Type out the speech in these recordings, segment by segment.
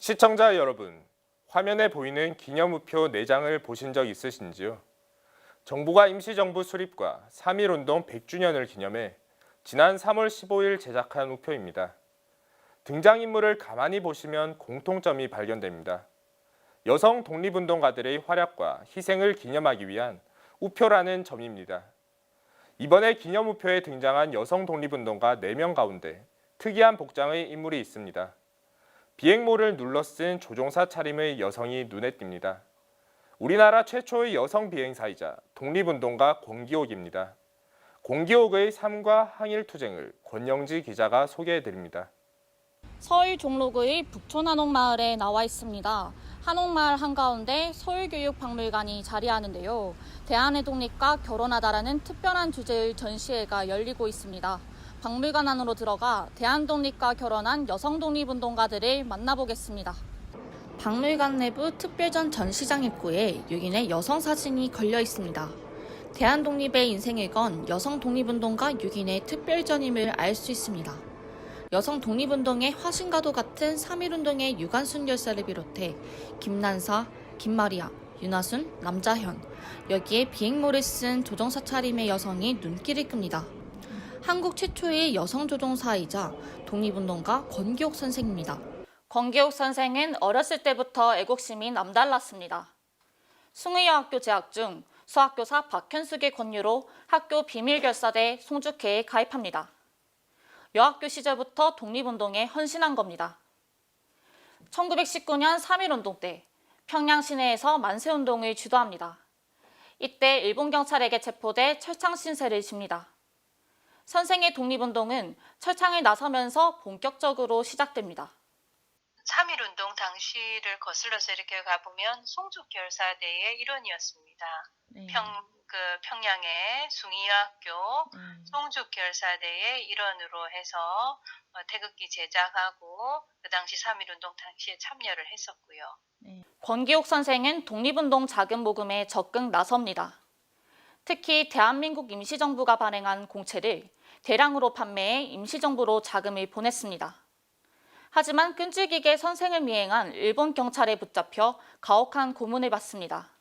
시청자 여러분, 화면에 보이는 기념우표 4장을 보신 적 있으신지요? 정부가 임시정부 수립과 3.1운동 100주년을 기념해 지난 3월 15일 제작한 우표입니다. 등장인물을 가만히 보시면 공통점이 발견됩니다. 여성 독립운동가들의 활약과 희생을 기념하기 위한 우표라는 점입니다. 이번에 기념우표에 등장한 여성 독립운동가 4명 가운데 특이한 복장의 인물이 있습니다. 비행모를 눌러쓴 조종사 차림의 여성이 눈에 띕니다. 우리나라 최초의 여성 비행사이자 독립운동가 권기옥입니다. 권기옥의 삶과 항일투쟁을 권영지 기자가 소개해드립니다. 서울 종로구의 북촌 한옥마을에 나와 있습니다. 한옥마을 한가운데 서울교육박물관이 자리하는데요. 대한의 독립과 결혼하다라는 특별한 주제의 전시회가 열리고 있습니다. 박물관 안으로 들어가 대한독립과 결혼한 여성 독립운동가들을 만나보겠습니다. 박물관 내부 특별전 전시장 입구에 6인의 여성 사진이 걸려 있습니다. 대한독립의 인생을 건 여성 독립운동가 6인의 특별전임을 알 수 있습니다. 여성 독립운동의 화신과도 같은 3.1운동의 유관순 열사를 비롯해 김난사, 김마리아, 윤하순, 남자현, 여기에 비행모를 쓴 조종사 차림의 여성이 눈길을 끕니다. 한국 최초의 여성 조종사이자 독립운동가 권기옥 선생입니다. 권기옥 선생은 어렸을 때부터 애국심이 남달랐습니다. 숭의여학교 재학 중 수학교사 박현숙의 권유로 학교 비밀결사대 송주회에 가입합니다. 여학교 시절부터 독립운동에 헌신한 겁니다. 1919년 3.1운동 때 평양 시내에서 만세운동을 주도합니다. 이때 일본 경찰에게 체포돼 철창 신세를 집니다. 선생의 독립운동은 철창에 나서면서 본격적으로 시작됩니다. 3.1운동 당시를 거슬러서 이렇게 가보면 송주결사대의 일원이었습니다. 네. 평양의 숭의여학교 송주결사대의 일원으로 해서 태극기 제작하고 그 당시 3.1운동 당시에 참여를 했었고요. 권기옥 선생은 독립운동 자금 모금에 적극 나섭니다. 특히 대한민국 임시정부가 발행한 공채를 대량으로 판매해 임시정부로 자금을 보냈습니다. 하지만 끈질기게 선생을 미행한 일본 경찰에 붙잡혀 가혹한 고문을 받습니다.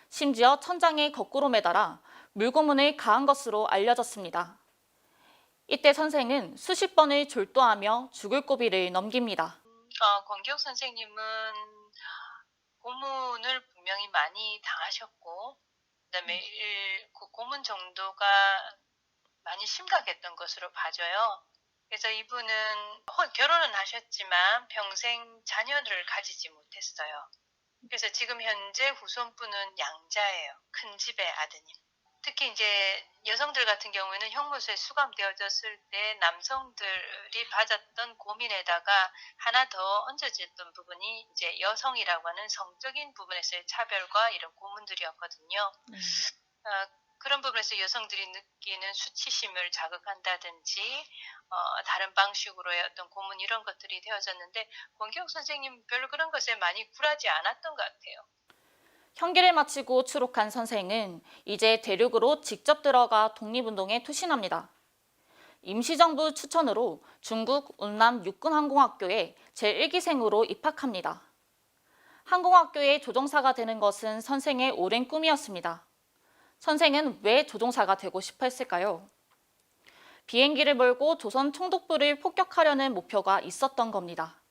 심지어 천장에 거꾸로 매달아 물고문을 가한 것으로 알려졌습니다. 이때 선생은 수십 번을 졸도하며 죽을 고비를 넘깁니다. 권기옥 선생님은 고문을 분명히 많이 당하셨고 그다음에 그 고문 정도가 많이 심각했던 것으로 봐져요. 그래서 이분은 결혼은 하셨지만 평생 자녀를 가지지 못했어요. 그래서 지금 현재 후손분은 양자예요. 큰 집의 아드님. 특히 이제 여성들 같은 경우에는 형무소에 수감되어졌을 때 남성들이 받았던 고민에다가 하나 더 얹어졌던 부분이 이제 여성이라고 하는 성적인 부분에서의 차별과 이런 고문들이었거든요. 그런 부분에서 여성들이 느끼는 수치심을 자극한다든지 다른 방식으로의 어떤 고문 이런 것들이 되어졌는데 권기옥 선생님 별로 그런 것에 많이 굴하지 않았던 것 같아요. 형기를 마치고 추록한 선생은 이제 대륙으로 직접 들어가 독립운동에 투신합니다. 임시정부 추천으로 중국 운남 육군항공학교에 제1기생으로 입학합니다. 항공학교의 조종사가 되는 것은 선생의 오랜 꿈이었습니다. 선생은 왜 조종사가 되고 싶어 했을까요? 비행기를 몰고 조선 총독부를 폭격하려는 목표가 있었던 겁니다.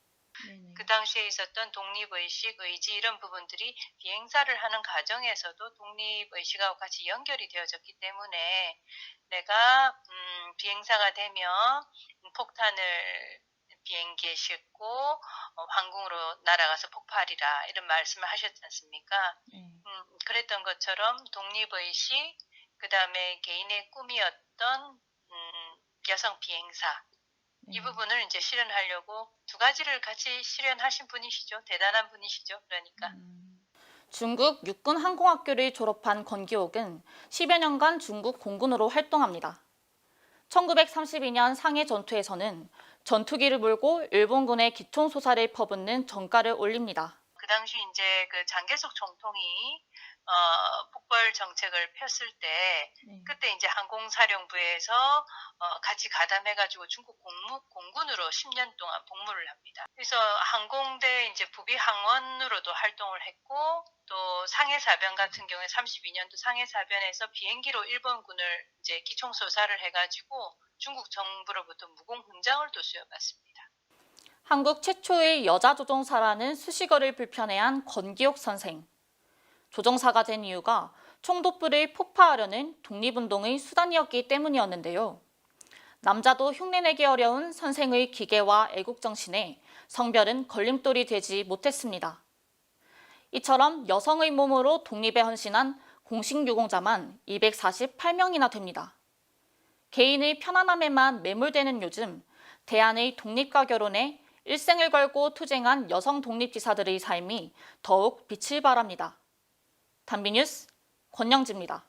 그 당시에 있었던 독립의식, 의지 이런 부분들이 비행사를 하는 과정에서도 독립의식하고 같이 연결이 되어졌기 때문에 내가 비행사가 되면 폭탄을 비행기에 싣고 황궁으로 날아가서 폭발이라 이런 말씀을 하셨지 않습니까? 그랬던 것처럼 독립의식, 그 다음에 개인의 꿈이었던 여성 비행사 이 부분을 이제 실현하려고 두 가지를 같이 실현하신 분이시죠. 대단한 분이시죠. 그러니까. 중국 육군항공학교를 졸업한 권기옥은 10여 년간 중국 공군으로 활동합니다. 1932년 상해 전투에서는 전투기를 몰고 일본군의 기총소사를 퍼붓는 전가를 올립니다. 그 당시 이제 그 장개석 총통이 북벌 정책을 폈을 때 네. 그때 이제 항공사령부에서 같이 가담해가지고 중국 공군으로 10년 동안 복무를 합니다. 그래서 항공대 이제 부비항원으로도 활동을 했고 또 상해사변 같은 경우에 32년도 상해사변에서 비행기로 일본군을 이제 기총소사를 해가지고 중국 정부로부터 무공훈장을 또 수여받습니다. 한국 최초의 여자 조종사라는 수식어를 불편해한 권기옥 선생. 조종사가 된 이유가 총독부를 폭파하려는 독립운동의 수단이었기 때문이었는데요. 남자도 흉내내기 어려운 선생의 기계와 애국정신에 성별은 걸림돌이 되지 못했습니다. 이처럼 여성의 몸으로 독립에 헌신한 공식 유공자만 248명이나 됩니다. 개인의 편안함에만 매몰되는 요즘, 대한의 독립과 결혼에 일생을 걸고 투쟁한 여성 독립기사들의 삶이 더욱 빛을 발합니다. 단비뉴스 권영지입니다.